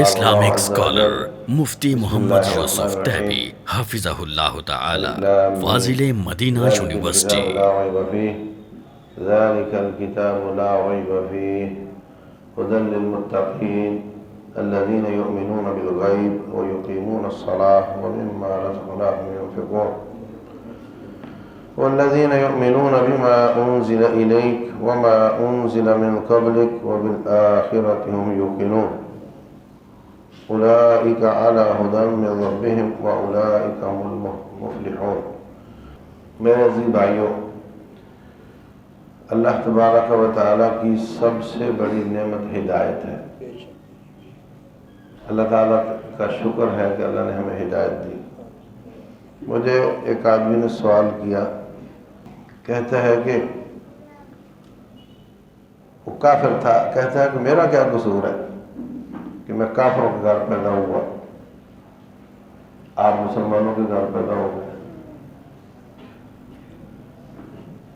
Islamic scholar مفتی محمد یوسف تیبی حفظہ اللہ تعالی، فاضل Medina university. ذلك الكتاب لا ريب فيه هدى للمتقين الذين يؤمنون بالغيب ويقيمون الصلاة ومما رزقناهم ينفقون والذين يؤمنون بما أنزل إليك وما أنزل من قبلك وبالآخرة هم يوقنون أولئك على هدى من ربهم وأولئك هم المفلحون۔ میرے عزیز بھائیوں، اللہ تبارک و تعالیٰ کی سب سے بڑی نعمت ہدایت ہے۔ اللہ تعالیٰ کا شکر ہے کہ اللہ نے ہمیں ہدایت دی۔ مجھے ایک آدمی نے سوال کیا، کہتا ہے کہ وہ کافر تھا، کہتا ہے کہ میرا کیا قصور ہے کہ میں کافروں کے گھر پیدا ہوا، آپ مسلمانوں کے گھر پیدا ہو گئے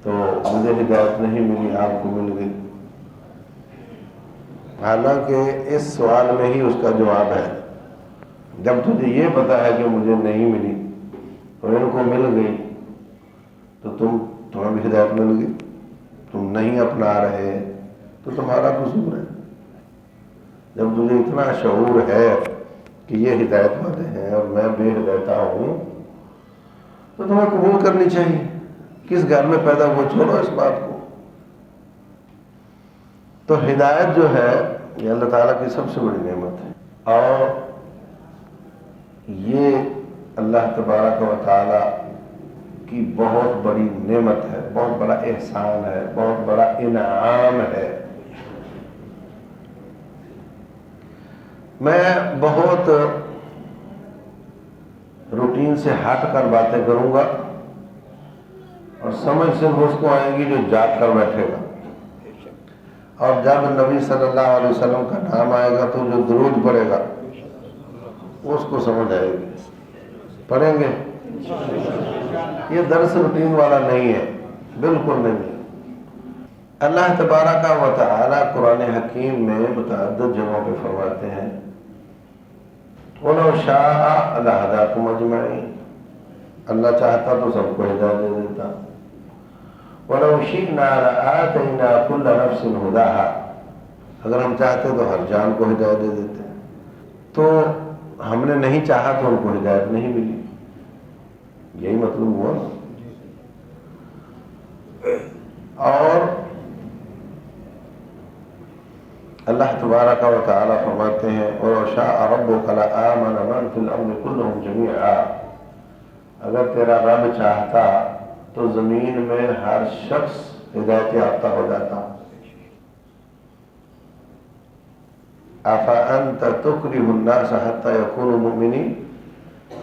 تو مجھے ہدایت نہیں ملی، آپ کو مل گئی۔ حالانکہ اس سوال میں ہی اس کا جواب ہے، جب تجھے یہ پتا ہے کہ مجھے نہیں ملی اور ان کو مل گئی تو تمہیں بھی ہدایت مل گئی، تم نہیں اپنا رہے تو تمہارا قصور ہے۔ جب تجھے اتنا شعور ہے کہ یہ ہدایت والے ہیں اور میں بے ہدایتہ ہوں تو تمہیں قبول کرنی چاہیے۔ کس گھر میں پیدا ہوا، چھوڑو اس بات کو۔ تو ہدایت جو ہے یہ اللہ تعالیٰ کی سب سے بڑی نعمت ہے، اور یہ اللہ تبارک و تعالیٰ کی بہت بڑی نعمت ہے، بہت بڑا احسان ہے، بہت بڑا انعام ہے۔ میں بہت روٹین سے ہٹ کر باتیں کروں گا اور سمجھ صرف اس کو آئے گی جو جاگ کر بیٹھے گا، اور جب نبی صلی اللہ علیہ وسلم کا نام آئے گا تو جو درود پڑھے گا اس کو سمجھ آئے گی۔ پڑھیں گے؟ یہ درس روٹین والا نہیں ہے، بالکل نہیں ہے۔ اللہ تبارک و تعالی قرآن حکیم میں متعدد جگہوں پہ فرماتے ہیں وَلَوْ شَاءَ لَهَدَاكُمْ أَجْمَعِينَ، اللہ چاہتا تو سب کو ہدایت دے دیتا۔ وَلَوْ شِئْنَا لَآتَيْنَا كُلَّ نَفْسٍ هُدَاهَا، اگر ہم چاہتے تو ہر جان کو ہدایت دے دیتے، تو ہم نے نہیں چاہا تو ان کو ہدایت نہیں ملی۔ یہی مطلب ہوا۔ اور اللہ تبارک و تعالی فرماتے ہیں وَلَوْ شَاءَ رَبُّكَ لَآمَنَ مَنْ فِي الْأَرْضِ كُلُّهُمْ جَمِيعًا، اگر تیرا رب چاہتا تو زمین میں ہر شخص ہدایت یافتہ ہو جاتا۔ أَفَأَنْتَ تُكْرِهُ النَّاسَ حَتَّى يَكُونُوا مُؤْمِنِينَ،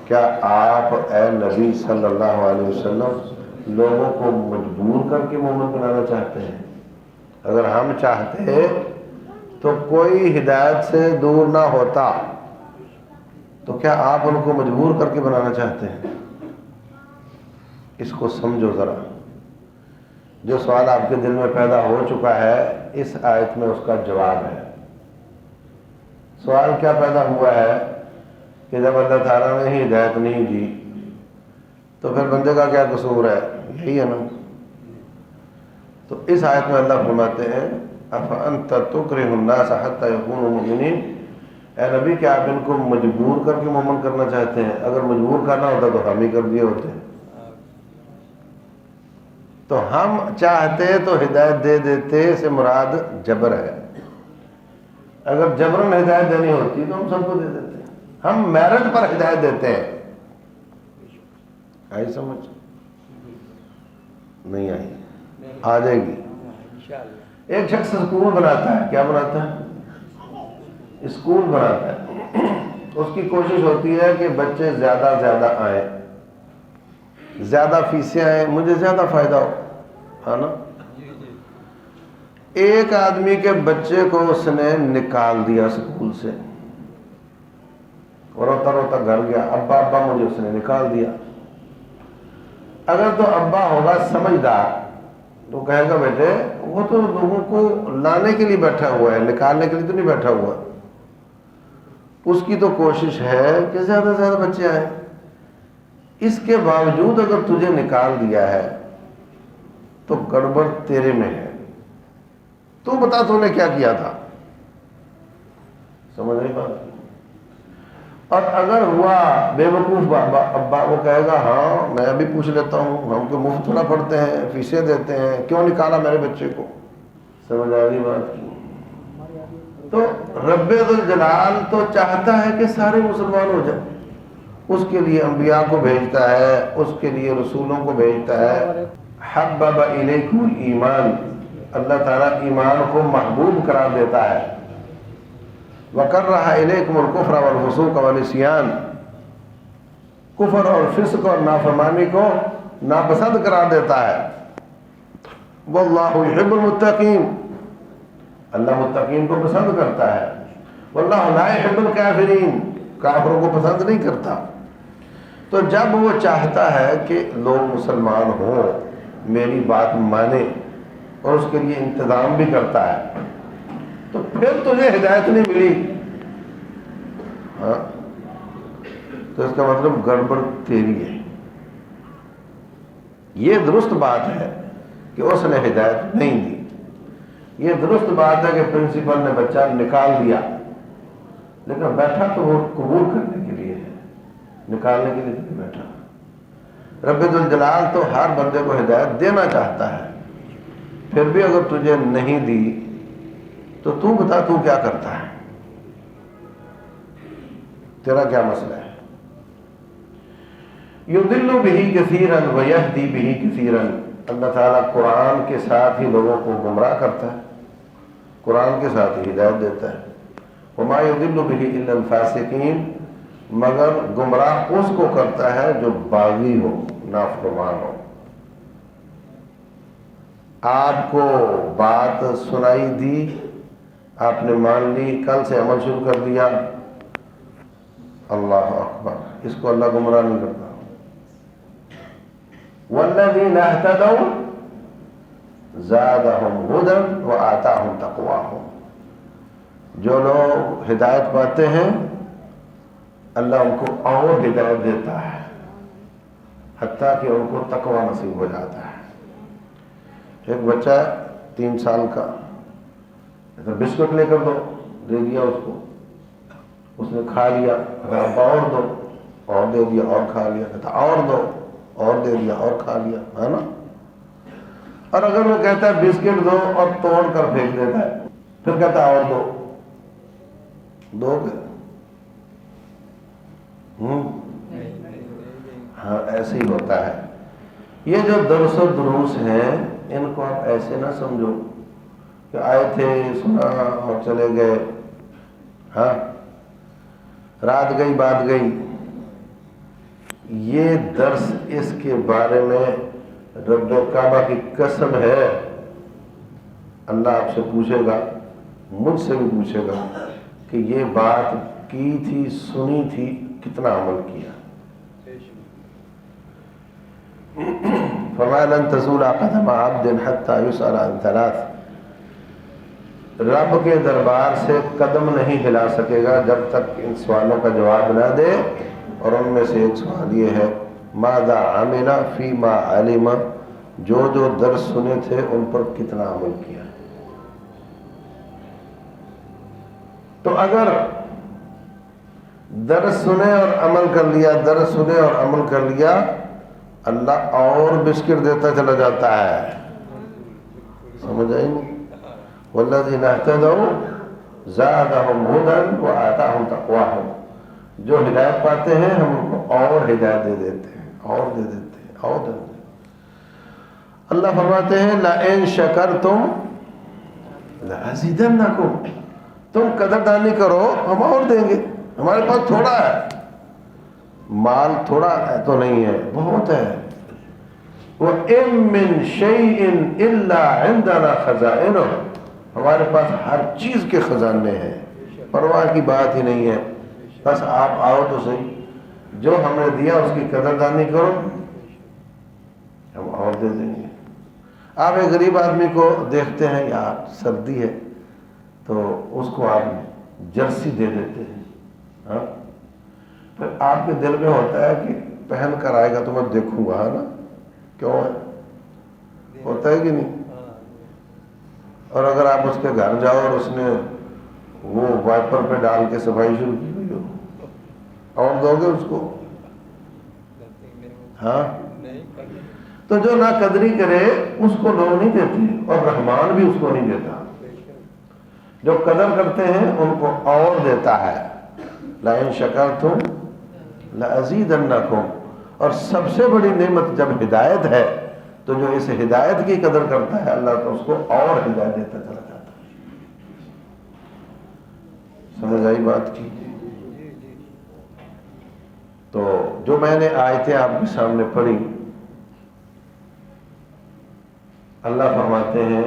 کیا آپ اے نبی صلی اللہ علیہ وسلم لوگوں کو مجبور کر کے مومن بنانا چاہتے ہیں؟ اگر ہم چاہتے تو کوئی ہدایت سے دور نہ ہوتا، تو کیا آپ ان کو مجبور کر کے بنانا چاہتے ہیں؟ اس کو سمجھو ذرا۔ جو سوال آپ کے دل میں پیدا ہو چکا ہے اس آیت میں اس کا جواب ہے۔ سوال کیا پیدا ہوا ہے کہ جب اللہ تعالیٰ نے ہی ہدایت نہیں دی تو پھر بندے کا کیا قصور ہے؟ یہی ہے نا۔ تو اس آیت میں اللہ فرماتے ہیں أَفَأَنْتَ تُكْرِهُ النَّاسَ حَتَّى يَكُونُوا مُؤْمِنِينَ، اے نبی کیا آپ ان کو مجبور کر کے مومن کرنا چاہتے ہیں؟ اگر مجبور کرنا ہوتا تو ہم ہی کر دیے ہوتے۔ تو ہم چاہتے تو ہدایت دے دیتے سے مراد جبر ہے۔ اگر جبرن ہدایت دینی ہوتی تو ہم سب کو دے دیتے۔ ہم میرٹ پر ہدایت دیتے ہیں۔ آئی سمجھ؟ نہیں آئی؟ آ جائے گی۔ ایک شخص اسکول بناتا ہے، کیا بناتا ہے؟ اسکول بناتا ہے۔ اس کی کوشش ہوتی ہے کہ بچے زیادہ زیادہ آئیں، زیادہ فیسیں آئیں، مجھے زیادہ فائدہ ہو، ہے نا؟ ایک آدمی کے بچے کو اس نے نکال دیا اسکول سے، روتا روتا گھر گیا، ابا ابا مجھے اس نے نکال دیا۔ اگر تو ابا ہوگا سمجھدار تو کہے گا بیٹے وہ تو لوگوں کو لانے کے لیے بیٹھا ہوا ہے، نکالنے کے لیے تو نہیں بیٹھا ہوا۔ اس کی تو کوشش ہے کہ زیادہ سے زیادہ بچے آئیں. اس کے باوجود اگر تجھے نکال دیا ہے تو گڑبڑ تیرے میں ہے. تو بتا تو نے کیا کیا تھا. سمجھ رہی بات. اور اگر ہوا بے وقوف ابا وہ کہے گا ہاں میں بھی پوچھ لیتا ہوں, ہم تو مفت تھوڑا پڑھتے ہیں, فیسیں دیتے ہیں, کیوں نکالا میرے بچے کو. سمجھ آ رہی بات کی. تو رب ذوالجلال تو چاہتا ہے کہ سارے مسلمان ہو جائیں. اس کے لیے انبیاء کو بھیجتا ہے, اس کے لیے رسولوں کو بھیجتا ہے. حبب الیکم الایمان, اللہ تعالیٰ ایمان کو محبوب قرار دیتا ہے. وکرہ الیکم الکفر والفسوق والعصیان, کفر اور فسق اور نافرمانی کو ناپسند قرار دیتا ہے. واللہ یحب المتقین, اللہ متقین کو پسند کرتا ہے. واللہ لا یحب الکافرین, کافروں کو پسند نہیں کرتا. تو جب وہ چاہتا ہے کہ لوگ مسلمان ہوں, میری بات مانیں, اور اس کے لیے انتظام بھی کرتا ہے, تو پھر تجھے ہدایت نہیں ملی. ہاں تو اس کا مطلب گڑبڑ تیری ہے. یہ درست بات ہے کہ اس نے ہدایت نہیں دی. یہ درست بات ہے کہ پرنسپل نے بچہ نکال دیا, لیکن بیٹھا تو وہ قبول کرنے کے لیے ہے, نکالنے کے لیے نہیں بیٹھا. رب ذوالجلال تو ہر بندے کو ہدایت دینا چاہتا ہے. پھر بھی اگر تجھے نہیں دی تو بتا تو کیا کرتا ہے, تیرا کیا مسئلہ ہے. یضل بہ کثیرا ویہدی بہ کثیرا, اللہ تعالیٰ قرآن کے ساتھ ہی لوگوں کو گمراہ کرتا ہے, قرآن کے ساتھ ہی ہدایت دیتا ہے. وما یضل بہ الا الفاسقین, مگر گمراہ اس کو کرتا ہے جو باغی ہو, نافرمان ہو. آپ کو بات سنائی دی, آپ نے مان لی, کل سے عمل شروع کر دیا, اللہ اکبر, اس کو اللہ گمراہ نہیں کرتا. والذین اہتدوا زادہم ہدی وآتاہم تقواہم, جو لوگ ہدایت پاتے ہیں اللہ ان کو اور ہدایت دیتا ہے, حتیٰ کہ ان کو تقوی نصیب ہو جاتا ہے. ایک بچہ 3 سال کا, بسکٹ لے کر دو, دے دیا اس کو, اس نے کھا لیا, ابا اور دو, اور دے دیا, اور کھا لیا, کہتا اور دو, اور دے دیا, اور کھا لیا, ہے نا. اور اگر وہ کہتا ہے بسکٹ دو اور توڑ کر پھینک دیتا ہے, پھر کہتا ہے اور دو, دو گے. ہاں ایسے ہی ہوتا ہے. یہ جو درس و دروس ہیں ان کو آپ ایسے نہ سمجھو کہ آئے تھے, سنا اور چلے گئے. ہاں رات گئی بات گئی. یہ درس اس کے بارے میں رب کعبہ کی قسم ہے, اللہ آپ سے پوچھے گا, مجھ سے بھی پوچھے گا کہ یہ بات کی تھی, سنی تھی, کتنا عمل کیا. فرمایا لن تزول قدم عبد حتى يسأل عن 3, رب کے دربار سے قدم نہیں ہلا سکے گا جب تک ان سوالوں کا جواب نہ دے. اور ان میں سے ایک سوال یہ ہے ماذا عمل فيما علم, جو جو درس سنے تھے ان پر کتنا عمل کیا. تو اگر درس سنے اور عمل کر لیا, درس سنے اور عمل کر لیا, اللہ اور بسکٹ دیتا چلا جاتا ہے. سمجھ آئی نہیں. والذین اہتدوا زادہم ہدی وآتاہم تقواہم, جو ہدایت پاتے ہیں ہم ان کو اور ہدایت دے دیتے ہیں, اور دے دیتے ہیں, اور دے دیتے ہیں. اللہ فرماتے ہیں لئن شکرتم لأزیدنکم, تم قدردانی کرو ہم اور دیں گے. ہمارے پاس تھوڑا ہے, مال تھوڑا ہے تو نہیں ہے, بہت ہے. وَإِن مِّن شَيْءٍ إِلَّا عِندَنَا خَزَائِنُهُ, ہمارے پاس ہر چیز کے خزانے ہیں, پرواہ کی بات ہی نہیں ہے. بس آپ آؤ تو صحیح, جو ہم نے دیا اس کی قدردانی کرو, ہم اور دے دیں گے. آپ ایک غریب آدمی کو دیکھتے ہیں, یار سردی ہے, تو اس کو آپ جرسی دے دیتے ہیں, ہاں پھر آپ کے دل میں ہوتا ہے کہ پہن کر آئے گا تو میں دیکھوں گا، ہے نا، کیوں ہے، ہوتا ہے کہ نہیں؟ اور اگر آپ اس کے گھر جاؤ اور اس نے وہ وائپر پہ ڈال کے صفائی شروع کی ہوئی ہو، اور دو گے اس کو؟ ہاں، تو جو نہ قدری کرے اس کو لوگ نہیں دیتے، اور رحمان بھی اس کو نہیں دیتا. جو قدر کرتے ہیں ان کو اور دیتا ہے. لَإِن شَكَرْتُمْ لَأَزِيدَنَّكُمْ. اور سب سے بڑی نعمت جب ہدایت ہے تو جو اس ہدایت کی قدر کرتا ہے اللہ تو اس کو اور ہدایت دیتا چلا جاتا ہے. سمجھ آئی بات کی؟ تو جو میں نے آیتیں آپ کے سامنے پڑھی، اللہ فرماتے ہیں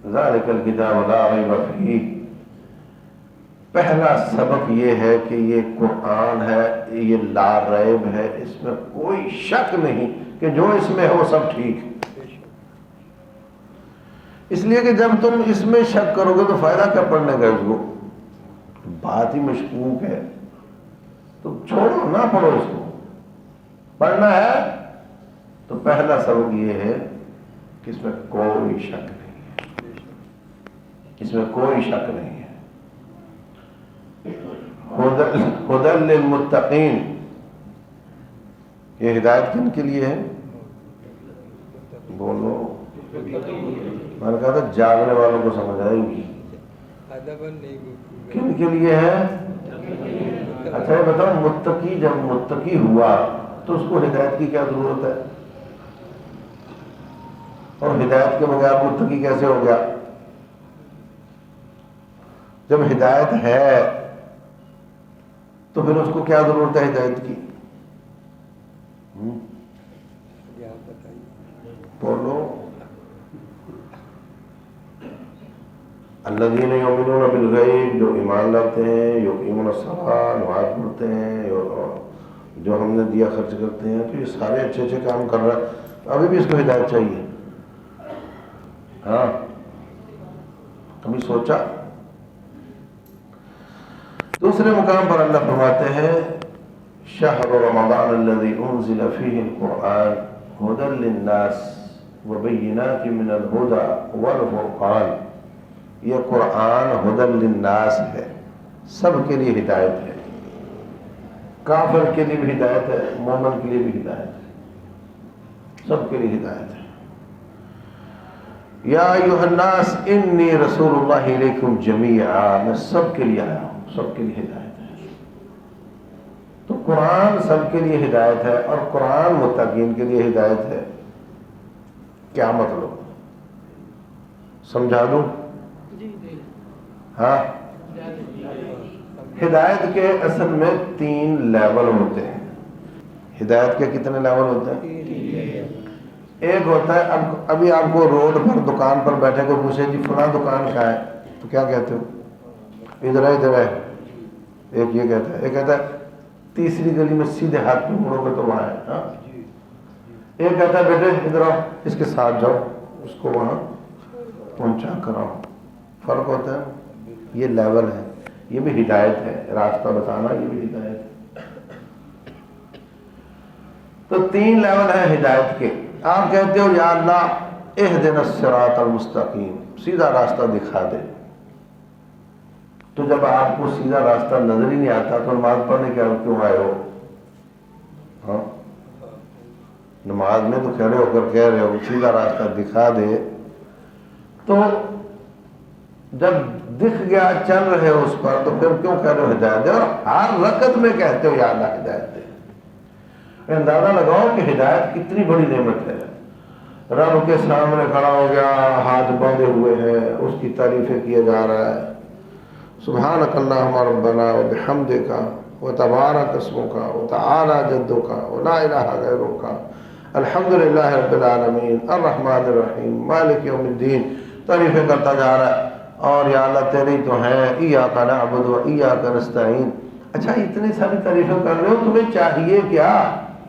ذَلِكَ الْكِتَابُ لَا رَيْبَ فِيهِ. پہلا سبق یہ ہے کہ یہ قرآن ہے، یہ لا ریب ہے، اس میں کوئی شک نہیں کہ جو اس میں ہے وہ سب ٹھیک ہے. اس لیے کہ جب تم اس میں شک کرو گے تو فائدہ کیا پڑھنے کا؟ اس کو بات ہی مشکوک ہے تو چھوڑو، نہ پڑھو. اس کو پڑھنا ہے تو پہلا سبق یہ ہے کہ اس میں کوئی شک نہیں ہے، اس میں کوئی شک نہیں ہے. ہدی للمتقین، یہ ہدایت کن کے لیے ہے؟ بولو. میں نے کہا تھا جاگنے والوں کو سمجھ آئے گی. کن کے لیے ہے؟ اچھا یہ بتاؤ، متقی جب متقی ہوا تو اس کو ہدایت کی کیا ضرورت ہے؟ اور ہدایت کے بغیر متقی کیسے ہو گیا؟ جب ہدایت ہے تو پھر اس کو کیا ضرورت ہے ہدایت کی؟ بولو. الذین یؤمنون بالغیب، جو ایمان لاتے ہیں، یقیمون الصلاۃ، نماز پڑھتے ہیں، جو ہم نے دیا خرچ کرتے ہیں. تو یہ سارے اچھے اچھے کام کر رہا ہے، ابھی بھی اس کو ہدایت چاہیے. ہاں کبھی سوچا؟ دوسرے مقام پر اللہ فرماتے ہیں شہر رمضان الذی انزل فیہ القرآن ھدی للناس وبینات من الھدی والفرقان. یہ قرآن ھدی للناس ہے، سب کے لیے ہدایت ہے. کافر کے لیے بھی ہدایت ہے، مومن کے لیے بھی ہدایت ہے، سب کے لیے ہدایت ہے. یا ایھا الناس انی رسول اللہ الیکم جمیعا، میں سب کے لیے آیا ہوں، سب کے لیے ہدایت ہے. تو قرآن سب کے لیے ہدایت ہے اور قرآن متقین کے لیے ہدایت ہے. کیا مطلب؟ سمجھا دوں؟ ہاں، ہدایت کے اصل میں 3 لیول ہوتے ہیں. ہدایت کے کتنے لیول ہوتے ہیں؟ ایک ہوتا ہے، ابھی آپ کو روڈ پر دکان پر بیٹھے کو پوچھے جی فلاں دکان کہاں ہے تو کیا کہتے ہو؟ ادھر ہے، ادھر ہے. ایک یہ کہتا ہے، ایک کہتا ہے تیسری گلی میں سیدھے ہاتھ پہ مڑو گے تو وہاں ہے. ہاں، ایک کہتا ہے بیٹے ادھر آؤ، اس کے ساتھ جاؤ، اس کو وہاں پہنچا کر آؤ. فرق ہوتا ہے. یہ لیول ہے، یہ بھی ہدایت ہے، راستہ بتانا یہ بھی ہدایت ہے. تو 3 لیول ہے ہدایت کے. آپ کہتے ہو یا اللہ اہدنا الصراط المستقیم، سیدھا راستہ دکھا دے. تو جب آپ کو سیدھا راستہ نظر ہی نہیں آتا تو نماز پڑھنے کے کیوں آئے ہو؟ ہاں، نماز میں تو کھڑے ہو کر کہہ رہے ہو سیدھا راستہ دکھا دے. تو جب دکھ گیا چل رہے ہو اس پر تو پھر کیوں کہہ رہے ہو ہدایت دے؟ اور ہر رکعت میں کہتے ہو یا اللہ ہدایت دے. اندازہ لگاؤ کہ ہدایت کتنی بڑی نعمت ہے. رب کے سامنے کھڑا ہو گیا، ہاتھ باندھے ہوئے ہیں، اس کی تعریفیں کیا جا رہا ہے. سبحانک اللہم ربنا وبحمدک وتبارک اسمک وتعالی جدک ولا الہ غیرک الحمدللہ رب العالمین الرحمن الرحیم مالک یوم الدین. تعریفیں کرتا جا رہا ہے اور یا اللہ تیری تو ہیں، ایاک نعبد و ایاک نستعین. اچھا اتنی ساری تعریفیں کر رہے ہو، تمہیں چاہیے کیا؟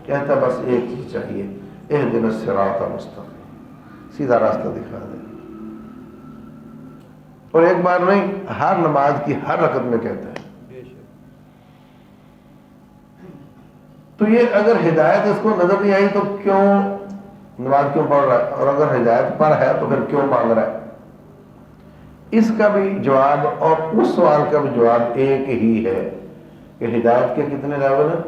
کہتا بس ایک چیز چاہیے، اہدنا الصراط المستقیم، سیدھا راستہ دکھا دے. اور ایک بار نہیں، ہر نماز کی ہر رکعت میں کہتا ہے. تو یہ اگر ہدایت اس کو نظر نہیں آئی تو کیوں نماز کیوں پڑھ رہا ہے، اور اگر ہدایت پر ہے تو پھر کیوں مانگ رہا ہے؟ اس کا بھی جواب اور اس سوال کا بھی جواب ایک ہی ہے کہ ہدایت کے کتنے لیول ہیں؟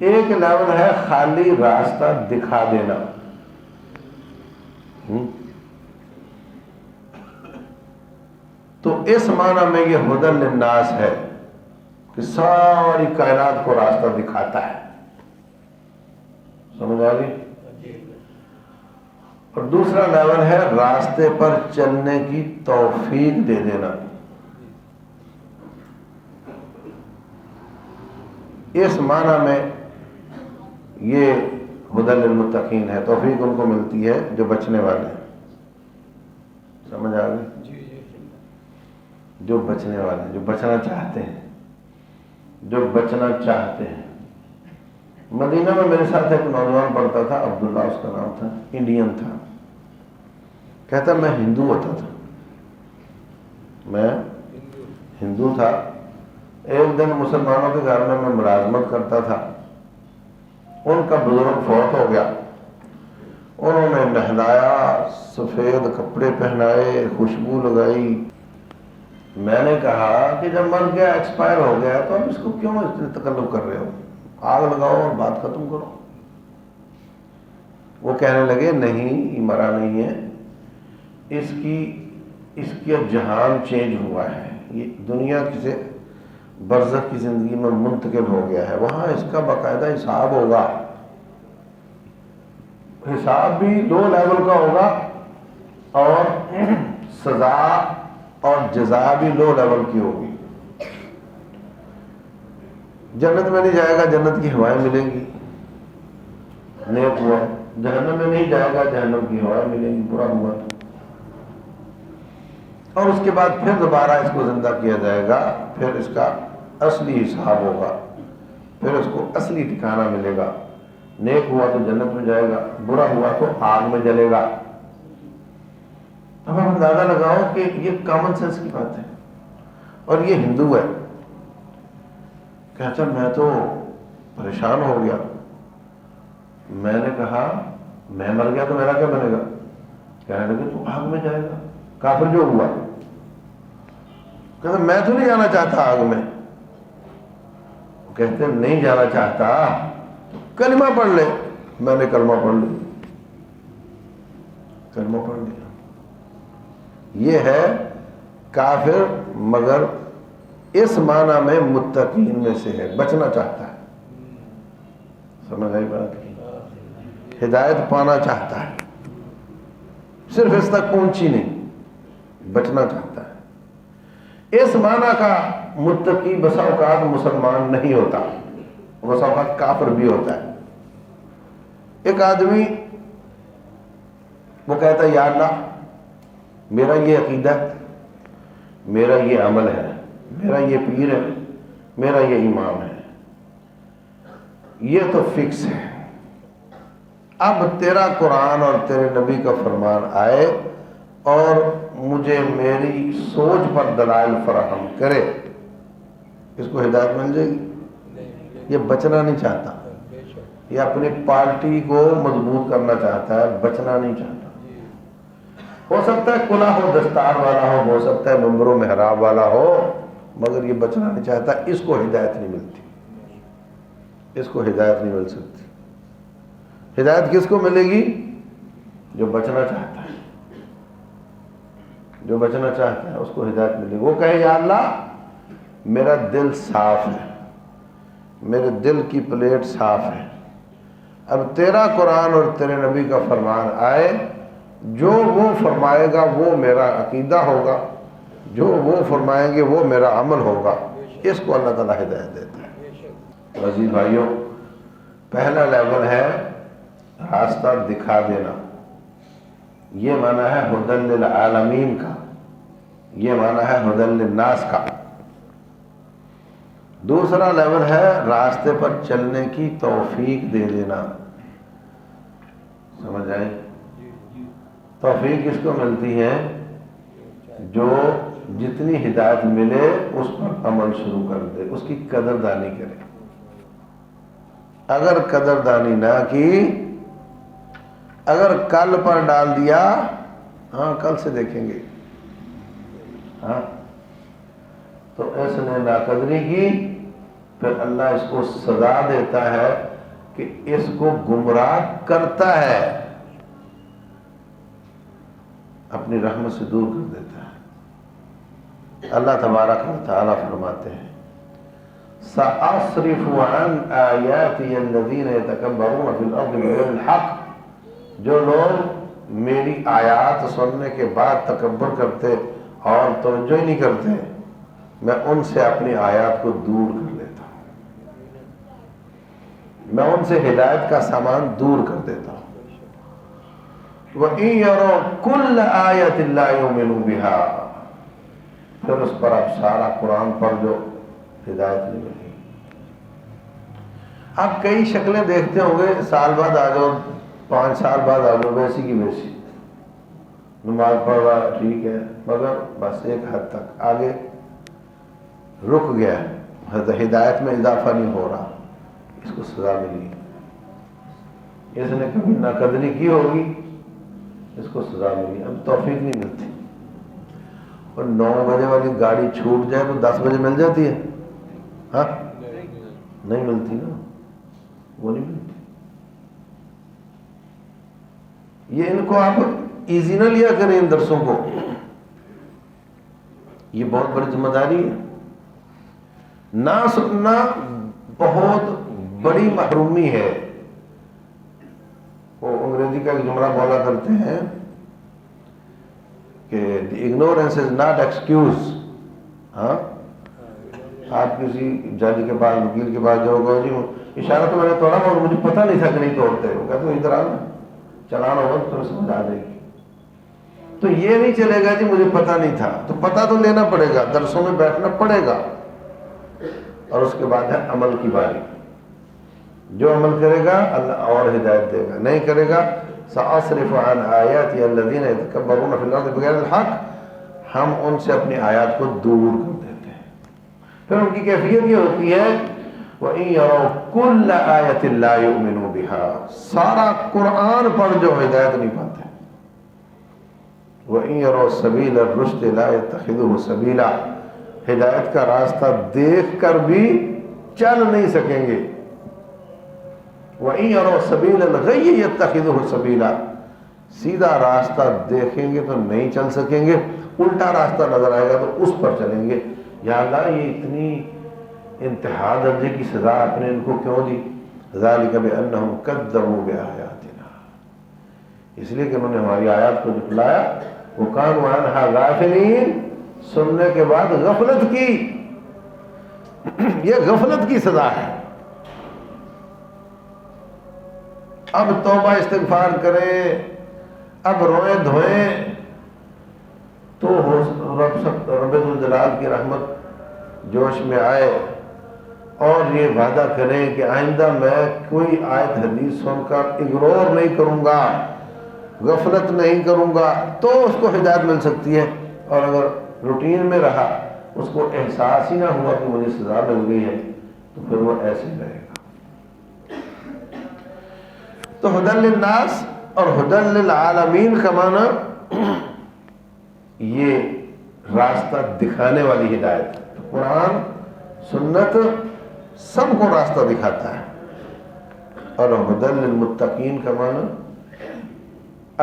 ایک لیول ہے خالی راستہ دکھا دینا، تو اس معنی میں یہ ہدی للناس ہے کہ ساری کائنات کو راستہ دکھاتا ہے، سمجھ آ گئی؟ اور دوسرا لیول ہے راستے پر چلنے کی توفیق دے دینا۔ اس معنی میں یہ ہدی للمتقین ہے، توفیق ان کو ملتی ہے جو بچنے والے ہیں، سمجھ آ گئی؟ جو بچنے والے ہیں، جو بچنا چاہتے ہیں، جو بچنا چاہتے ہیں۔ مدینہ میں میرے ساتھ ایک نوجوان پڑھتا تھا، عبداللہ اس کا نام تھا، انڈین تھا، کہتا میں ہندو ہوتا تھا، میں ہندو تھا، ایک دن مسلمانوں کے گھر میں ملازمت کرتا تھا، ان کا بزرگ فوت ہو گیا، انہوں نے نہلایا، سفید کپڑے پہنائے، خوشبو لگائی۔ میں نے کہا کہ جب مر گیا، ایکسپائر ہو گیا، تو اب اس کو کیوں اتنے تکلف کر رہے ہو؟ آگ لگاؤ اور بات ختم کرو۔ وہ کہنے لگے نہیں، یہ مرا نہیں ہے، اس کی جہان چینج ہوا ہے، یہ دنیا کسی برزخ کی زندگی میں منتقل ہو گیا ہے، وہاں اس کا باقاعدہ حساب ہوگا، حساب بھی لو لیول کا ہوگا اور سزا اور جزا بھی لو لیول کی ہوگی۔ جنت میں نہیں جائے گا، جنت کی ہوائیں ملیں گی، نیک ہوا۔ جہنم میں نہیں جائے گا، جہنم کی ہوائیں ملیں گی، برا ہوا۔ اور اس کے بعد پھر دوبارہ اس کو زندہ کیا جائے گا، پھر اس کا اصلی حساب ہوگا، پھر اس کو اصلی ٹھکانہ ملے گا، نیک ہوا تو جنت میں جائے گا، برا ہوا تو آگ میں جلے گا۔ اب آپ اندازہ لگاؤ کہ یہ کامن سینس کی بات ہے، اور یہ ہندو ہے، کہتا میں تو پریشان ہو گیا۔ میں نے کہا میں مر گیا تو میرا کیا بنے گا؟ کہنے لگے تو آگ میں جائے گا، کافر جو ہوا۔ کہتا میں تو نہیں جانا چاہتا آگ میں۔ کہتے نہیں جانا چاہتا تو کلمہ پڑھ لے۔ میں نے کلمہ پڑھ لیا، کلمہ پڑھ لیا۔ یہ ہے کافر، مگر اس معنی میں متقین میں سے ہے، بچنا چاہتا ہے، سمجھ آئی بات کی؟ ہدایت پانا چاہتا ہے، صرف اس تک پہنچی نہیں، بچنا چاہتا ہے۔ اس معنی کا متقی بسا اوقات مسلمان نہیں ہوتا، بسا اوقات کافر بھی ہوتا ہے۔ ایک آدمی وہ کہتا ہے یا اللہ میرا یہ عقیدہ، میرا یہ عمل ہے، میرا یہ پیر ہے، میرا یہ امام ہے، یہ تو فکس ہے، اب تیرا قرآن اور تیرے نبی کا فرمان آئے اور مجھے میری سوچ پر دلائل فراہم کرے، اس کو ہدایت مل جائے گی۔ یہ بچنا نہیں چاہتا، یہ اپنی پارٹی کو مضبوط کرنا چاہتا ہے، بچنا نہیں چاہتا۔ ہو سکتا ہے کلا ہو، دستار والا ہو سکتا ہے ممبر و محراب والا ہو، مگر یہ بچنا نہیں چاہتا، اس کو ہدایت نہیں ملتی، اس کو ہدایت نہیں مل سکتی۔ ہدایت کس کو ملے گی؟ جو بچنا چاہتا ہے، جو بچنا چاہتا ہے اس کو ہدایت ملے گی۔ وہ کہے یا اللہ میرا دل صاف ہے، میرے دل کی پلیٹ صاف ہے، اب تیرا قرآن اور تیرے نبی کا فرمان آئے، جو وہ فرمائے گا وہ میرا عقیدہ ہوگا، جو وہ فرمائیں گے وہ میرا عمل ہوگا، اس کو اللہ تعالیٰ ہدایت دیتا ہے۔ عزیز بھائیوں، پہلا لیول ہے راستہ دکھا دینا، یہ معنی ہے ہدی للعالمین کا، یہ معنی ہے ہدی للناس کا۔ دوسرا لیول ہے راستے پر چلنے کی توفیق دے دینا، سمجھ آئی؟ توفیق کس کو ملتی ہے؟ جو جتنی ہدایت ملے اس پر عمل شروع کر دے، اس کی قدردانی کرے۔ اگر قدردانی نہ کی، اگر کل پر ڈال دیا، ہاں کل سے دیکھیں گے، ہاں تو اس نے ناقدری کی، پھر اللہ اس کو سزا دیتا ہے کہ اس کو گمراہ کرتا ہے، اپنی رحمت سے دور کر دیتا ہے۔ اللہ تبارک و تعالیٰ فرماتے ہیں سأصرف عن آیاتی الذین یتکبرون فی الارض بغیر الحق، جو لوگ میری آیات سننے کے بعد تکبر کرتے اور توجہ ہی نہیں کرتے، میں ان سے اپنی آیات کو دور کر دیتا ہوں، میں ان سے ہدایت کا سامان دور کر دیتا ہوں۔ وَإِن يَرَوْا كُلَّ آیَةٍ لَا يُؤْمِنُوا بِهَا، پھر اس پر اب سارا قرآن پر جو ہدایت نہیں ملی۔ آپ کئی شکلیں دیکھتے ہوں گے، سال بعد آ جاؤ، 5 سال بعد آ جاؤ، ویسی کی ویسی، نماز پڑھ رہا ٹھیک ہے، مگر بس ایک حد تک، آگے رک گیا، ہدایت میں اضافہ نہیں ہو رہا، اس کو سزا ملی۔ اس نے کبھی ناقدری کی ہوگی، اس کو سزا ملی، اب توفیق نہیں ملتی۔ اور 9 بجے والی گاڑی چھوٹ جائے تو 10 بجے مل جاتی ہے؟ ہاں نہیں ملتی نا، وہ نہیں ملتی۔ یہ ان کو آپ ایزی نہ لیا کریں، ان درسوں کو، یہ بہت بڑی ذمہ داری ہے۔ نہ سننا بہت بڑی محرومی ہے۔ وہ انگریزی کا ایک جملہ بولا کرتے ہیں کہ ignorance is not excuse۔ ہاں آپ کسی جج کے پاس، وکیل کے پاس جاؤ گے، جی اشارہ تو میں نے توڑا اور مجھے پتہ نہیں تھا کہ نہیں توڑتے، وہ کہتے ادھر آنا، چلانا ہوگا تو سمجھ آ جائے گی۔ تو یہ نہیں چلے گا جی مجھے پتہ نہیں تھا، تو پتہ تو لینا پڑے گا، درسوں میں بیٹھنا پڑے گا، اور اس کے بعد ہے عمل کی باری۔ جو عمل کرے گا اللہ اور ہدایت دے گا، نہیں کرے گا سأصرف عن آیاتی الذین یتکبرون فی الارض بغیر الحق، ہم ان سے اپنی آیات کو دور کر دیتے ہیں۔ پھر ان کی کیفیت یہ ہوتی ہے وَإِن يَرَوْا كُلَّ آیَةٍ لَا يُؤْمِنُوا بِهَا، سارا قرآن پڑھ جو ہدایت نہیں پاتے۔ وَإِن يَرَوْا سَبِيلَ الرُّشْدِ لَا يَتَّخِذُهُ سَبِيلًا، ہدایت کا راستہ دیکھ کر بھی چل نہیں سکیں گے۔ وَإِن يَرَوْا سَبِيلَ الْغَيِّ يَتَّخِذُهُ سَبِيلًا، سیدھا راستہ دیکھیں گے تو نہیں چل سکیں گے، الٹا راستہ نظر آئے گا تو اس پر چلیں گے۔ یا اللہ یہ اتنی انتہا درجے کی سزا آپ نے ان کو کیوں دی؟ ذَلِكَ بِأَنَّهُمْ كَذَّبُوا بِآيَاتِنَا، اس لیے کہ انہوں نے ہماری آیات کو جھٹلایا، وَكَانُوا عَنْهَا غَافِلِينَ، سننے کے بعد غفلت کی، یہ غفلت کی سزا ہے۔ اب توبہ استغفار کریں، اب روئیں دھوئیں تو رب الجلال کی رحمت جوش میں آئے، اور یہ وعدہ کریں کہ آئندہ میں کوئی آیت حدیث سن کر اگنور نہیں کروں گا، غفلت نہیں کروں گا، تو اس کو ہدایت مل سکتی ہے۔ اور اگر روٹین میں رہا، اس کو احساس ہی نہ ہوا کہ مجھے سزا مل گئی ہے، تو پھر وہ ایسے ہی رہے گا۔ تو ہدی للناس اور ہدی للعالمین کا معنی یہ راستہ دکھانے والی ہدایت۔ قرآن سنت سب کو راستہ دکھاتا ہے، اور ہدی للمتقین کا معنی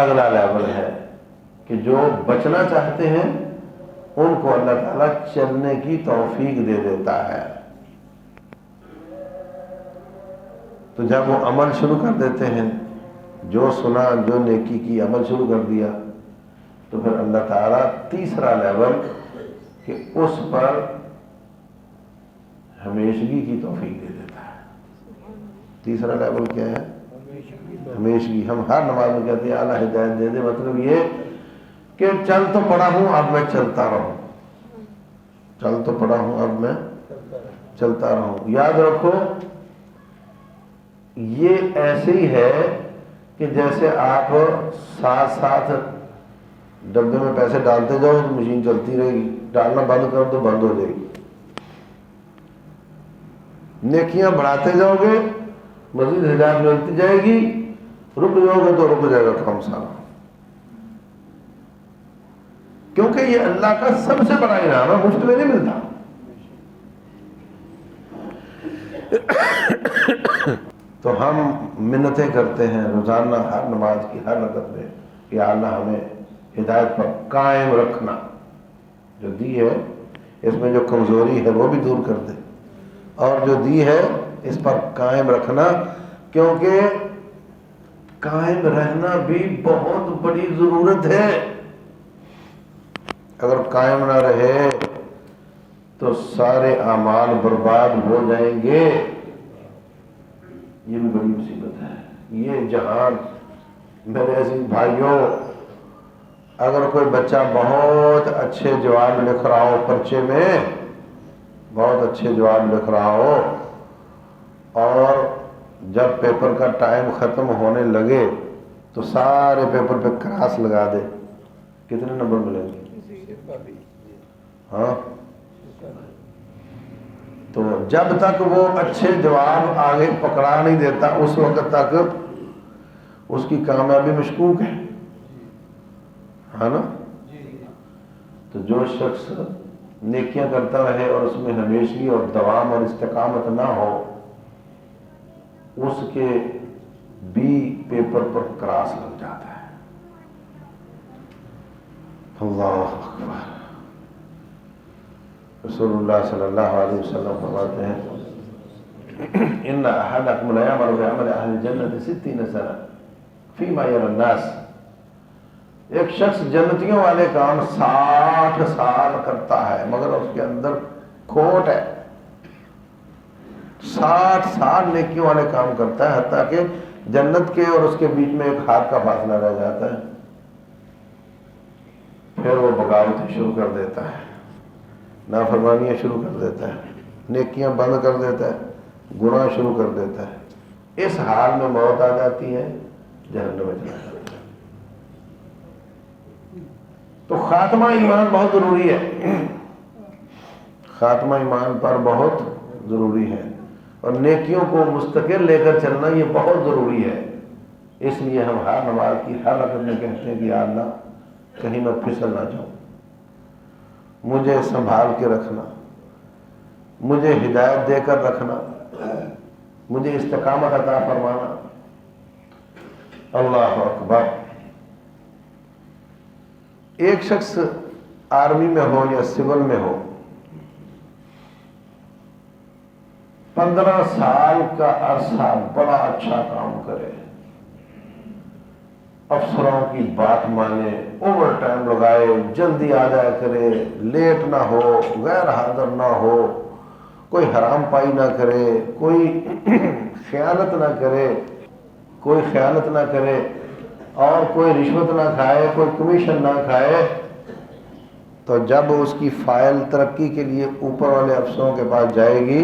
اگلا لیول ہے کہ جو بچنا چاہتے ہیں ان کو اللہ تعالیٰ چلنے کی توفیق دے دیتا ہے۔ تو جب وہ عمل شروع کر دیتے ہیں، جو سنا، جو نیکی کی، عمل شروع کر دیا، تو پھر اللہ تعالیٰ تیسرا لیول کہ اس پر ہمیشگی کی توفیق دے دیتا ہے۔ تیسرا لیول کیا ہے؟ ہمیشگی۔ ہم ہر نماز میں کہتے ہیں اللہ ہدایت دے دے، مطلب یہ کہ چل تو پڑا ہوں اب میں چلتا رہوں، چل تو پڑا ہوں اب میں چلتا رہوں۔ یاد رکھو یہ ایسے ہی ہے کہ جیسے آپ ساتھ ساتھ ڈبے میں پیسے ڈالتے جاؤ تو مشین چلتی رہے گی، ڈالنا بند کر دو بند ہو جائے گی۔ نیکیاں بڑھاتے جاؤ گے مزید ہدایت ملتی جائے گی، رک جاؤ گے تو رک جائے گا کام سارا، کیونکہ یہ اللہ کا سب سے بڑا انعام ہے، مفت میں نہیں ملتا۔ تو ہم منتیں کرتے ہیں روزانہ ہر نماز کی ہر رکعت میں کہ یا اللہ ہمیں ہدایت پر قائم رکھنا، جو دی ہے اس میں جو کمزوری ہے وہ بھی دور کر دے، اور جو دی ہے اس پر قائم رکھنا، کیونکہ قائم رہنا بھی بہت بڑی ضرورت ہے۔ اگر قائم نہ رہے تو سارے اعمال برباد ہو جائیں گے، یہ بھی بڑی مصیبت ہے۔ یہ جہان میرے عزیز بھائیوں، اگر کوئی بچہ بہت اچھے جواب لکھ رہا ہو پرچے میں، بہت اچھے جواب لکھ رہا ہو، اور جب پیپر کا ٹائم ختم ہونے لگے تو سارے پیپر پہ کراس لگا دے، کتنے نمبر ملیں گے؟ ہاں، تو جب تک وہ اچھے جواب آگے پکڑا نہیں دیتا اس وقت تک اس کی کامیابی مشکوک ہے نا؟ تو جو شخص نیکیاں کرتا رہے اور اس میں ہمیشگی اور دوام اور استقامت نہ ہو، اس کے بھی پیپر پر کراس لگ جاتا ہے۔ اللہ اکبر۔ رسول اللہ صلی اللہ علیہ وسلم فرماتے ہیں ان احدکم لا یعمل بعمل اہل الجنۃ 60 سنہ فیما یری الناس، ایک شخص جنتیوں والے کام 60 سال کرتا ہے مگر اس کے اندر کھوٹ ہے، 60 سال نیکیوں والے کام کرتا ہے حتیٰ کہ جنت کے اور اس کے بیچ میں ایک ہاتھ کا فاصلہ رہ جاتا ہے، پھر وہ بغاوت شروع کر دیتا ہے، نافرمانیاں شروع کر دیتا ہے، نیکیاں بند کر دیتا ہے، گناہ شروع کر دیتا ہے، اس حال میں موت آ جاتی ہے، جہنم میں چلا جاتا ہے۔ تو خاتمہ ایمان بہت ضروری ہے، خاتمہ ایمان پر بہت ضروری ہے، اور نیکیوں کو مستقل لے کر چلنا یہ بہت ضروری ہے۔ اس لیے ہم ہر نماز کی ہر رکعت میں کہتے ہیں کہ یا اللہ کہیں میں پھسل نہ جاؤں، مجھے سنبھال کے رکھنا، مجھے ہدایت دے کر رکھنا، مجھے استقامت عطا فرمانا۔ اللہ اکبر۔ ایک شخص آرمی میں ہو یا سول میں ہو، 15 سال کا عرصہ بڑا اچھا کام کرے، افسروں کی بات مانے، اوور ٹائم لگائے، جلدی آ جایا کرے، لیٹ نہ ہو، غیر حاضر نہ ہو، کوئی حرام پائی نہ کرے، کوئی خیانت نہ کرے، کوئی خیانت نہ کرے، اور کوئی رشوت نہ کھائے، کوئی کمیشن نہ کھائے، تو جب اس کی فائل ترقی کے لیے اوپر والے افسروں کے پاس جائے گی،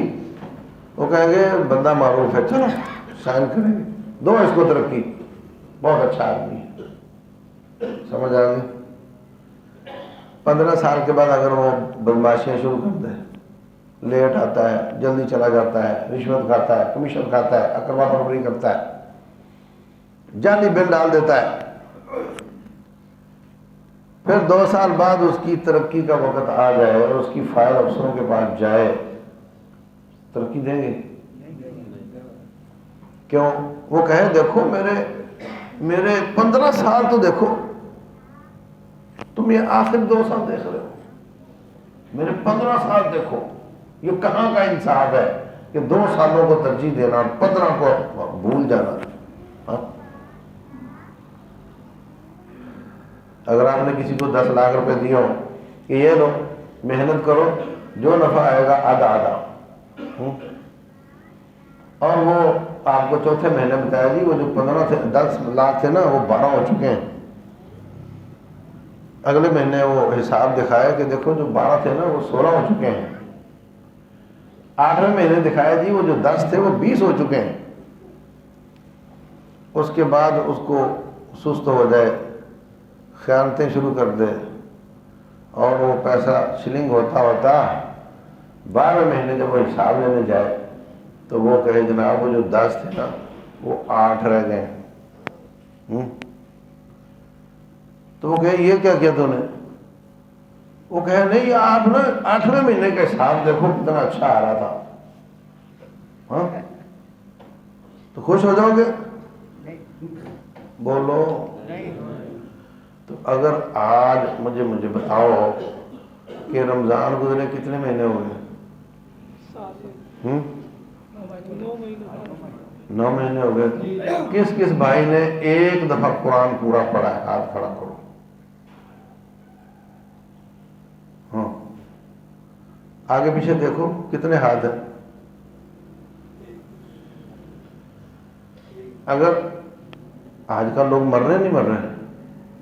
وہ کہیں گے بندہ معروف ہے، چلو سائن کریں گے، دو اس کو ترقی، بہت اچھا آدمی ہے۔ سمجھ آ گئی؟ 15 سال کے بعد اگر وہ بدماشیاں شروع کر دے، لیٹ آتا ہے، جلدی چلا جاتا ہے، رشوت کھاتا ہے، کمیشن کھاتا ہے، اقربا پروری کرتا ہے، جعلی بل ڈال دیتا ہے، پھر 2 سال بعد اس کی ترقی کا وقت آ جائے اور اس کی فائل افسروں کے پاس جائے، ترقی دیں گے؟ کیوں؟ وہ کہے دیکھو میرے 15 سال تو دیکھو، تم یہ آخر 2 سال دیکھ رہے ہو، میرے 15 سال دیکھو، یہ کہاں کا انصاف ہے کہ 2 سالوں کو ترجیح دینا اور 15 کو بھول جانا؟ ہاں؟ اگر آپ نے کسی کو 10 لاکھ روپے دیے ہو کہ یہ لو محنت کرو، جو نفع آئے گا آدھا آدھا، اور وہ آپ کو چوتھے مہینے بتایا جی وہ جو 10 لاکھ تھے نا وہ 12 ہو چکے ہیں، اگلے مہینے وہ حساب دکھایا کہ دیکھو جو 12 تھے نا وہ 16 ہو چکے ہیں، 8ویں مہینے دکھایا جی وہ جو 10 تھے وہ 20 ہو چکے ہیں۔ اس کے بعد اس کو سست ہو جائے، خیانتیں شروع کر دے، اور وہ پیسہ شلنگ ہوتا 12ویں مہینے جب وہ حساب لینے جائے تو وہ کہے جناب وہ جو 10 تھے نا وہ 8 رہ گئے ہیں۔ تو وہ کہے یہ کیا کیا تو نے؟ وہ کہے نہیں آپ نا 8ویں مہینے کا حساب دیکھو کتنا اچھا آ رہا تھا، ہاں تو خوش ہو جاؤ گے؟ بولو۔ تو اگر آج مجھے بتاؤ کہ رمضان گزرے کتنے مہینے ہو گئے؟ 9 مہینے ہو گئے۔ کس کس بھائی نے ایک دفعہ قرآن پورا پڑھا ہے؟ ہاتھ کھڑا کرو۔ ہاں آگے پیچھے دیکھو کتنے ہاتھ ہیں؟ اگر آج کل لوگ مر رہے ہیں نہیں مر رہے ہیں؟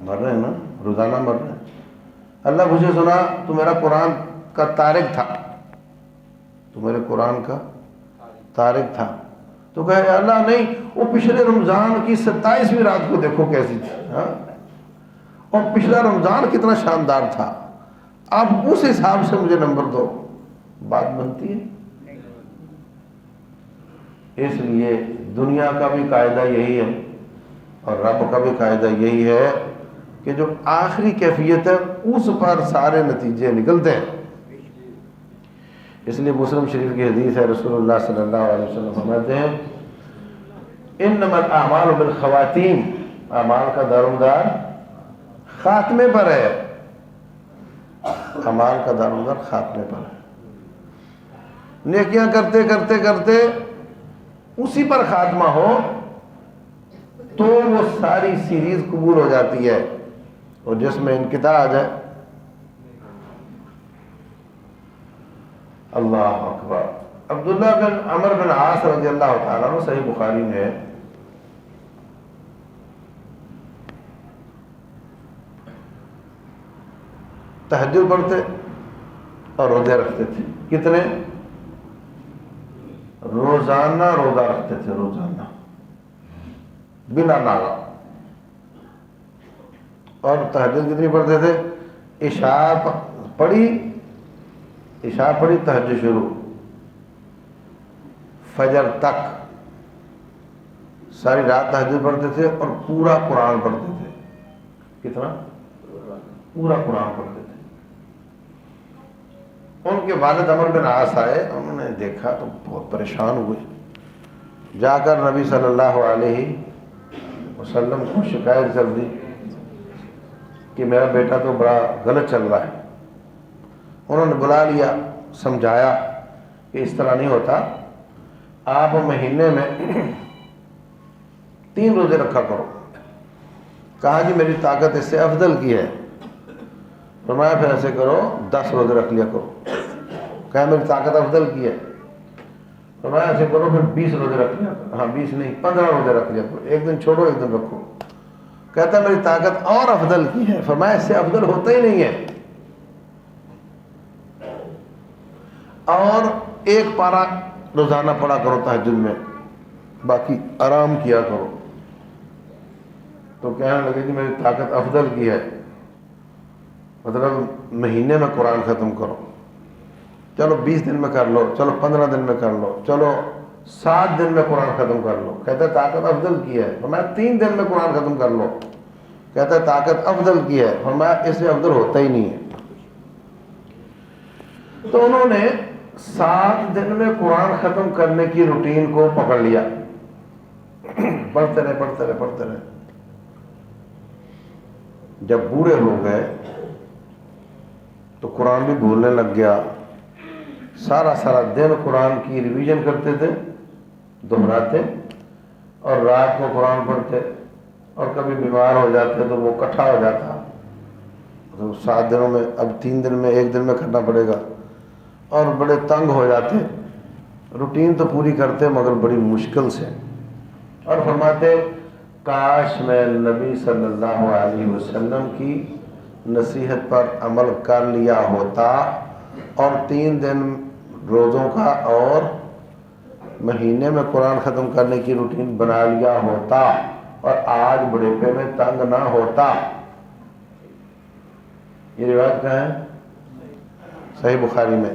مر رہے ہیں نا، روزانہ مر رہے ہیں۔ اللہ مجھے سنا تو میرا قرآن کا تارک تھا، تو میرے قرآن کا تارک تھا، تو کہے اللہ نہیں وہ پچھلے رمضان کی 27ویں رات کو دیکھو کیسی تھی، ہاں اور پچھلا رمضان کتنا شاندار تھا، اب اس حساب سے مجھے نمبر دو۔ بات بنتی ہے؟ اس لیے دنیا کا بھی قاعدہ یہی ہے اور رب کا بھی قاعدہ یہی ہے کہ جو آخری کیفیت ہے اس پر سارے نتیجے نکلتے ہیں۔ اس لیے مسلم شریف کی حدیث ہے، رسول اللہ صلی اللہ علیہ وسلم فرماتے ہیں انما الاعمال بالخواتیم، اعمال کا دارومدار خاتمے پر ہے، اعمال کا دارومدار خاتمے پر ہے۔ نیکیاں کرتے کرتے کرتے اسی پر خاتمہ ہو تو وہ ساری سیریز قبول ہو جاتی ہے، اور جس میں انقطاع آ جائے، اللہ اکبر۔ عبداللہ بن عمر بن عاص رضی اللہ تعالیٰ عنہ، صحیح بخاری میں تہجد پڑھتے اور روزے رکھتے تھے۔ کتنے؟ روزانہ روزہ رکھتے تھے، روزانہ بنا ناغہ۔ اور تہجد کتنی پڑھتے تھے؟ عشاء پڑھی تہجد شروع، فجر تک ساری رات تہجد پڑھتے تھے اور پورا قرآن پڑھتے تھے۔ کتنا؟ پورا قرآن پڑھتے تھے۔ ان کے والد عمر بن عاص آئے، انہوں نے دیکھا تو بہت پریشان ہوئے، جا کر نبی صلی اللہ علیہ وسلم کو شکایت کر دی کہ میرا بیٹا تو بڑا غلط چل رہا ہے۔ انہوں نے بلا لیا، سمجھایا کہ اس طرح نہیں ہوتا، آپ مہینے میں 3 روزے رکھا کرو۔ کہا جی میری طاقت اس سے افضل کی ہے۔ فرمایا پھر ایسے کرو 10 روزے رکھ لیا کرو۔ کہا میری طاقت افضل کی ہے۔ فرمایا ایسے کرو پھر 20 روزے رکھ لیا کرو۔ ہاں 20 نہیں 15 روزے رکھ لیا کرو، ایک دن چھوڑو ایک دن رکھو۔ کہتا میری طاقت اور افضل کی ہے۔ فرمایا اس سے افضل ہوتا ہی نہیں ہے، اور 1 پارہ روزانہ پڑھا کرو تہجد میں، باقی آرام کیا کرو۔ تو کہنے لگے کہ میری طاقت افضل کی ہے، مطلب مہینے میں قرآن ختم کرو، چلو 20 دن میں کر لو، چلو 15 دن میں کر لو، چلو 7 دن میں قرآن ختم کر لو۔ کہتا ہے طاقت افضل کی ہے۔ فرمایا 3 دن میں قرآن ختم کر لو۔ کہتا ہے طاقت افضل کی ہے۔ فرمایا اس سے افضل ہوتا ہی نہیں ہے۔ تو انہوں نے 7 دن میں قرآن ختم کرنے کی روٹین کو پکڑ لیا، پڑھتے رہے۔ جب بوڑھے ہو گئے تو قرآن بھی بھولنے لگ گیا، سارا دن قرآن کی ریویژن کرتے تھے، دہراتے، اور رات کو قرآن پڑھتے، اور کبھی بیمار ہو جاتے تو وہ اکٹھا ہو جاتا، تو 7 دنوں میں اب 3 دن میں 1 دن میں کرنا پڑے گا، اور بڑے تنگ ہو جاتے، روٹین تو پوری کرتے مگر بڑی مشکل سے، اور فرماتے کاش میں نبی صلی اللہ علیہ وسلم کی نصیحت پر عمل کر لیا ہوتا اور 3 دن روزوں کا اور مہینے میں قرآن ختم کرنے کی روٹین بنا لیا ہوتا، اور آج بڑھاپے میں تنگ نہ ہوتا۔ یہ روایت کہاں ہے؟ صحیح بخاری میں۔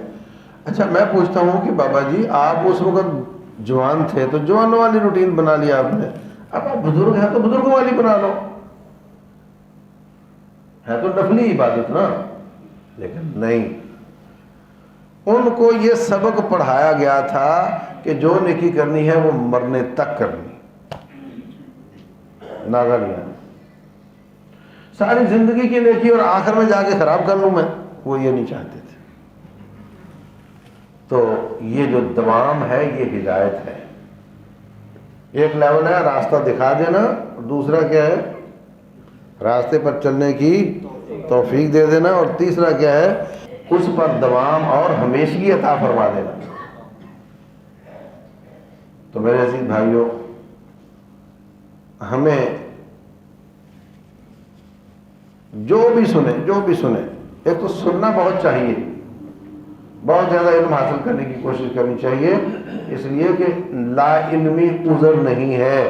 اچھا میں پوچھتا ہوں کہ بابا جی آپ اس وقت جوان تھے تو جوانوں والی روٹین بنا لیا آپ نے، اب آپ بزرگ ہیں تو بزرگوں والی بنا لو، ہے تو نفلی عبادت نا، لیکن نہیں، ان کو یہ سبق پڑھایا گیا تھا کہ جو نیکی کرنی ہے وہ مرنے تک کرنی، ناغا نہیں آنا، ساری زندگی کی نیکی اور آخر میں جا کے خراب کر لوں میں، وہ یہ نہیں چاہتے تھے۔ تو یہ جو دوام ہے یہ ہدایت ہے۔ ایک لیول ہے راستہ دکھا دینا، دوسرا کیا ہے راستے پر چلنے کی توفیق دے دینا، اور تیسرا کیا ہے اس پر دوام اور ہمیشگی عطا فرما دینا۔ تو میرے عزیز بھائیوں، ہمیں جو بھی سنیں، ایک تو سننا بہت چاہیے، بہت زیادہ علم حاصل کرنے کی کوشش کرنی چاہیے، اس لیے کہ لا علمی عذر نہیں ہے،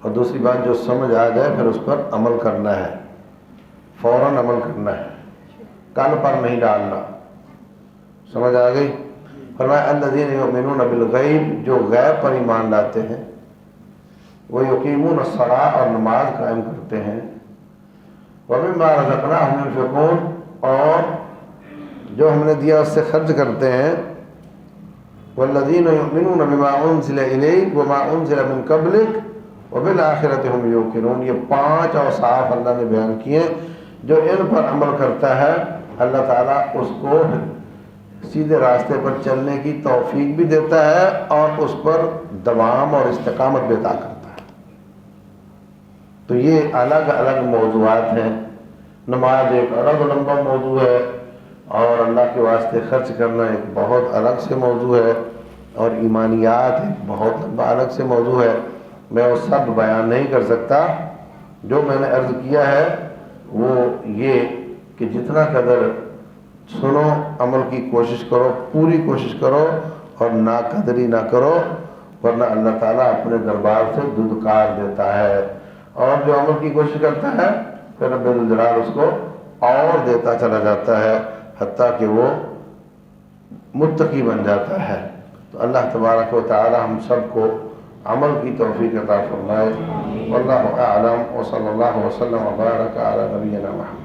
اور دوسری بات جو سمجھ آ جائے پھر اس پر عمل کرنا ہے، فوراً عمل کرنا ہے، کل پر نہیں ڈالنا۔ سمجھ آ گئی؟ فرمایا الذین یؤمنون بالغیب، جو غیب پر ایمان لاتے ہیں، وہ یقیمون الصلاۃ، اور نماز قائم کرتے ہیں، ومما رزقناہم ينفقون، اور جو ہم نے دیا اس سے خرچ کرتے ہیں، والذین یؤمنون بما انزل الیک وما انزل من قبلک وبالآخرۃ هم یوقنون۔ یہ 5 اوصاف اللہ نے بیان کیے، جو ان پر عمل کرتا ہے اللہ تعالیٰ اس کو سیدھے راستے پر چلنے کی توفیق بھی دیتا ہے اور اس پر دوام اور استقامت بھی عطا کرتا ہے۔ تو یہ الگ الگ موضوعات ہیں، نماز ایک الگ لمبا موضوع ہے، اور اللہ کے واسطے خرچ کرنا ایک بہت الگ سے موضوع ہے، اور ایمانیات ایک بہت لمبا الگ سے موضوع ہے۔ میں وہ سب بیان نہیں کر سکتا، جو میں نے عرض کیا ہے وہ یہ کہ جتنا قدر سنو، عمل کی کوشش کرو، پوری کوشش کرو، اور ناقدری نہ کرو، ورنہ اللہ تعالیٰ اپنے دربار سے دودکار دیتا ہے، اور جو عمل کی کوشش کرتا ہے پھر رب الجلال اس کو اور دیتا چلا جاتا ہے، حتیٰ کہ وہ متقی بن جاتا ہے۔ تو اللہ تبارک و تعالی ہم سب کو عمل کی توفیق عطا فرمائے۔ واللہ اعلم، وصلی اللہ وسلم وبارک علی نبینا محمد۔